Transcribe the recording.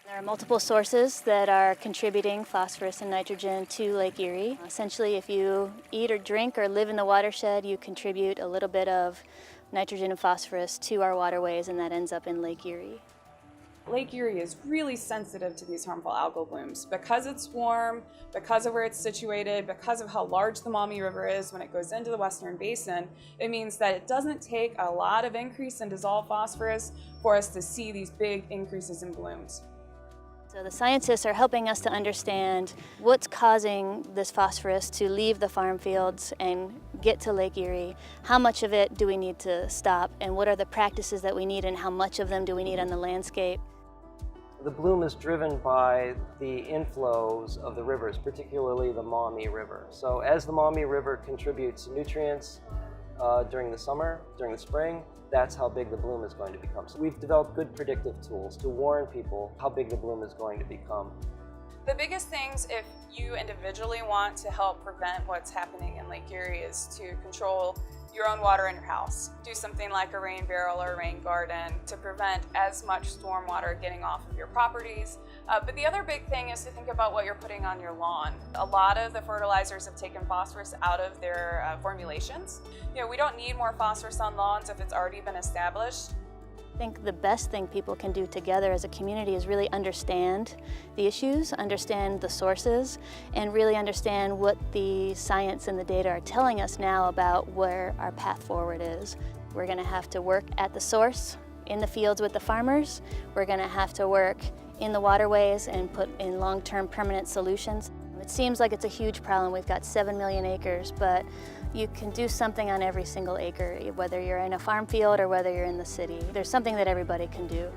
There are multiple sources that are contributing phosphorus and nitrogen to Lake Erie. Essentially, if you eat or drink or live in the watershed, you contribute a little bit of nitrogen and phosphorus to our waterways, and that ends up in Lake Erie. Lake Erie is really sensitive to these harmful algal blooms because it's warm, because of where it's situated, because of how large the Maumee River is when it goes into the Western Basin. It means that it doesn't take a lot of increase in dissolved phosphorus for us to see these big increases in blooms. So the scientists are helping us to understand what's causing this phosphorus to leave the farm fields and get to Lake Erie. How much of it do we need to stop, and what are the practices that we need, and how much of them do we need on the landscape? The bloom is driven by the inflows of the rivers, particularly the Maumee River. So as the Maumee River contributes nutrients during the summer, during the spring, that's how big the bloom is going to become. So we've developed good predictive tools to warn people how big the bloom is going to become. The biggest things, if you individually want to help prevent what's happening in Lake Erie, is to control your own water in your house. Do something like a rain barrel or a rain garden to prevent as much storm water getting off of your properties. But the other big thing is to think about what you're putting on your lawn. A lot of the fertilizers have taken phosphorus out of their formulations. We don't need more phosphorus on lawns if it's already been established. I think the best thing people can do together as a community is really understand the issues, understand the sources, and really understand what the science and the data are telling us now about where our path forward is. We're going to have to work at the source, in the fields with the farmers. We're going to have to work in the waterways and put in long-term permanent solutions. It seems like it's a huge problem. We've got 7 million acres, but you can do something on every single acre, whether you're in a farm field or whether you're in the city. There's something that everybody can do.